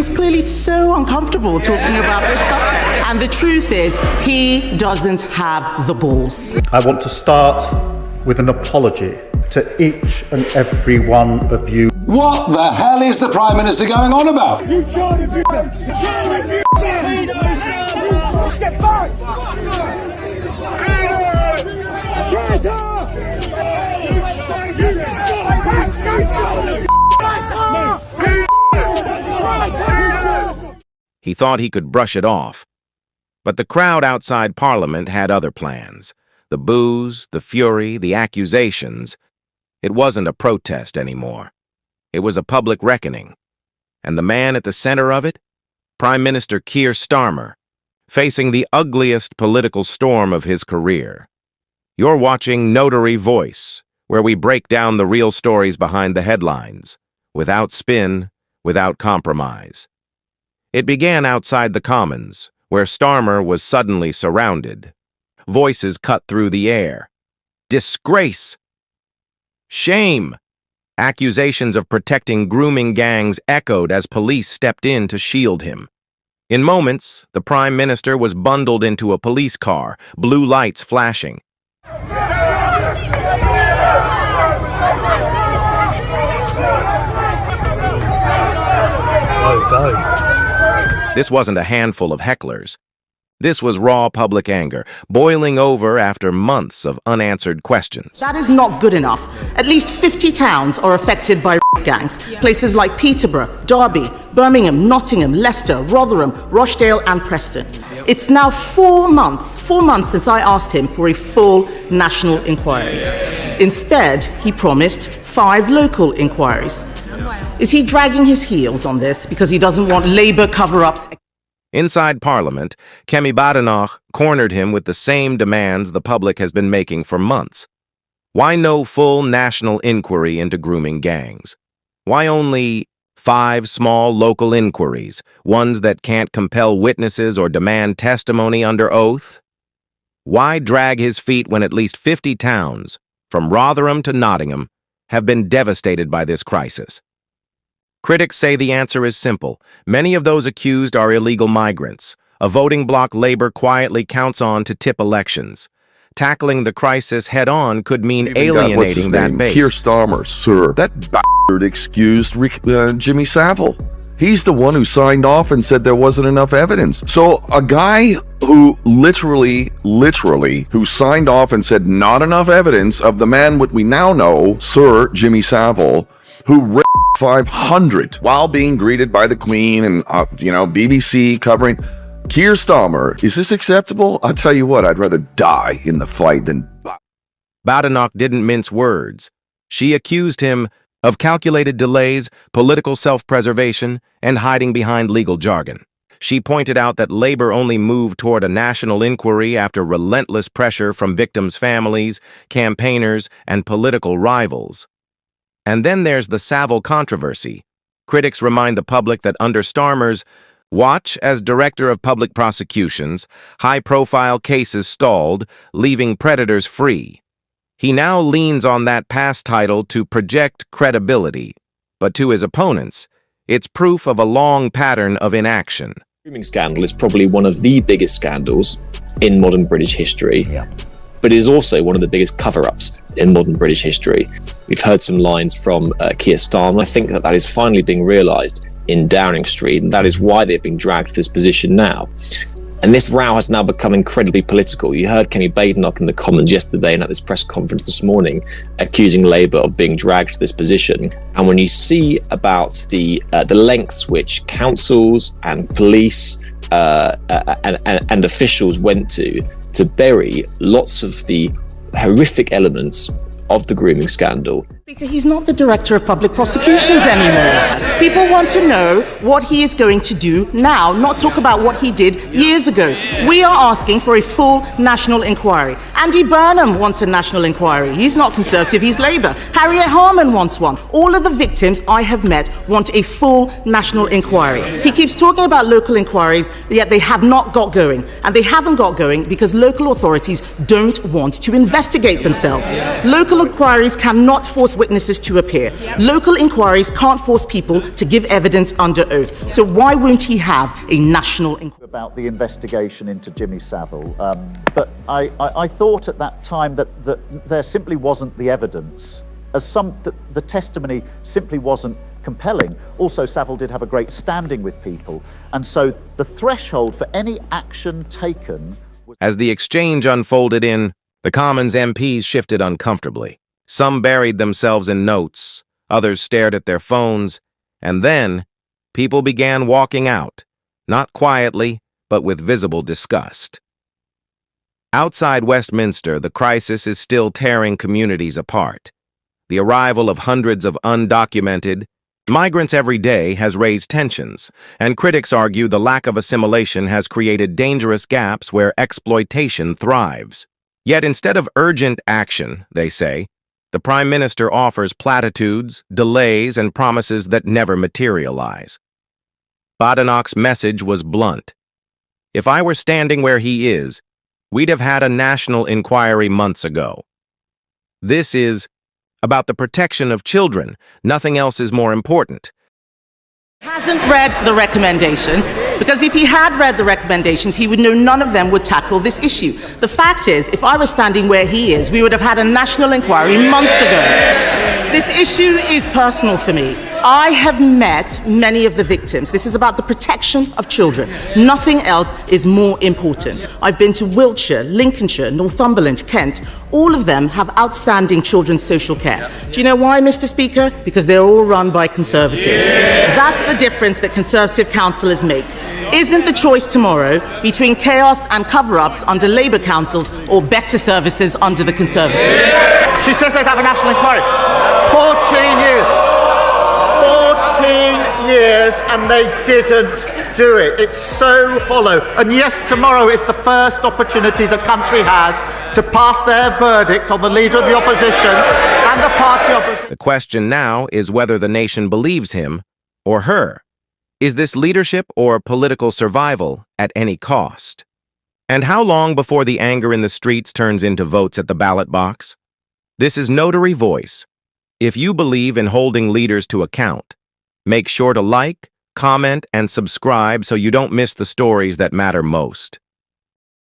feels clearly so uncomfortable talking about this subject. And the truth is, he doesn't have the balls. I want to start with an apology to each and every one of you. What the hell is the Prime Minister going on about? You Charlie Get back! He thought he could brush it off. But the crowd outside Parliament had other plans. The boos, the fury, the accusations. It wasn't a protest anymore. It was a public reckoning. And the man at the center of it? Prime Minister Keir Starmer, facing the ugliest political storm of his career. You're watching Notary Voice, where we break down the real stories behind the headlines, without spin, without compromise. It began outside the Commons, where Starmer was suddenly surrounded. Voices cut through the air. Disgrace! Shame! Accusations of protecting grooming gangs echoed as police stepped in to shield him. In moments, the Prime Minister was bundled into a police car, blue lights flashing. This wasn't a handful of hecklers. This was raw public anger, boiling over after months of unanswered questions. That is not good enough. At least 50 towns are affected by gangs. Places like Peterborough, Derby, Birmingham, Nottingham, Leicester, Rotherham, Rochdale and Preston. It's now 4 months since I asked him for a full national inquiry. Instead, he promised 5 local inquiries. Is he dragging his heels on this because he doesn't want Labour cover-ups? Inside Parliament, Kemi Badenoch cornered him with the same demands the public has been making for months. Why no full national inquiry into grooming gangs? Why only 5 small local inquiries, ones that can't compel witnesses or demand testimony under oath? Why drag his feet when at least 50 towns, from Rotherham to Nottingham, have been devastated by this crisis? Critics say the answer is simple. Many of those accused are illegal migrants. A voting bloc Labour quietly counts on to tip elections. Tackling the crisis head-on could mean alienating that base. Keir Starmer, sir. That bastard excused Jimmy Savile. He's the one who signed off and said there wasn't enough evidence. So a guy who literally, who signed off and said not enough evidence of the man what we now know, Sir Jimmy Savile, who raped 500 while being greeted by the Queen and, BBC covering. Keir Starmer, is this acceptable? I'll tell you what, I'd rather die in the fight than... Badenoch didn't mince words. She accused him of calculated delays, political self-preservation, and hiding behind legal jargon. She pointed out that Labour only moved toward a national inquiry after relentless pressure from victims' families, campaigners, and political rivals. And then there's the Savile controversy. Critics remind the public that under Starmer's watch as Director of Public Prosecutions, high-profile cases stalled, leaving predators free. He now leans on that past title to project credibility, but to his opponents, it's proof of a long pattern of inaction. The grooming scandal is probably one of the biggest scandals in modern British history. Yeah. But it is also one of the biggest cover-ups in modern British history. We've heard some lines from Keir Starmer. I think that is finally being realised in Downing Street, and that is why they've been dragged to this position now. And this row has now become incredibly political. You heard Kemi Badenoch in the Commons yesterday and at this press conference this morning accusing Labour of being dragged to this position. And when you see about the lengths which councils and police and officials went to bury lots of the horrific elements of the grooming scandal. Speaker, he's not the Director of Public Prosecutions anymore. People want to know what he is going to do now, not talk about what he did years ago. We are asking for a full national inquiry. Andy Burnham wants a national inquiry. He's not Conservative, he's Labour. Harriet Harman wants one. All of the victims I have met want a full national inquiry. He keeps talking about local inquiries, yet they have not got going. And they haven't got going because local authorities don't want to investigate themselves. Local inquiries cannot force force witnesses to appear. Local inquiries can't force people to give evidence under oath. So why won't he have a national inquiry? About the investigation into Jimmy Savile, but I thought at that time that there simply wasn't the evidence. The testimony simply wasn't compelling. Also, Savile did have a great standing with people, and so the threshold for any action taken was... As the exchange unfolded the Commons MPs shifted uncomfortably. Some buried themselves in notes, others stared at their phones, and then people began walking out, not quietly, but with visible disgust. Outside Westminster, the crisis is still tearing communities apart. The arrival of hundreds of undocumented migrants every day has raised tensions, and critics argue the lack of assimilation has created dangerous gaps where exploitation thrives. Yet instead of urgent action, they say, the Prime Minister offers platitudes, delays, and promises that never materialize. Badenoch's message was blunt. If I were standing where he is, we'd have had a national inquiry months ago. This is about the protection of children. Nothing else is more important. Hasn't read the recommendations, because if he had read the recommendations, he would know none of them would tackle this issue. The fact is, if I were standing where he is, we would have had a national inquiry months ago. This issue is personal for me. I have met many of the victims. This is about the protection of children. Nothing else is more important. I've been to Wiltshire, Lincolnshire, Northumberland, Kent. All of them have outstanding children's social care. Do you know why, Mr. Speaker? Because they're all run by Conservatives. That's the difference that Conservative councillors make. Isn't the choice tomorrow between chaos and cover-ups under Labour councils or better services under the Conservatives? She says they'd have a national inquiry. 14 years. 14 years and they didn't do it. It's so hollow. And yes, tomorrow is the first opportunity the country has to pass their verdict on the leader of the opposition and the party opposition. The question now is whether the nation believes him or her. Is this leadership or political survival at any cost? And how long before the anger in the streets turns into votes at the ballot box? This is Notary Voice. If you believe in holding leaders to account, make sure to like, comment, and subscribe so you don't miss the stories that matter most.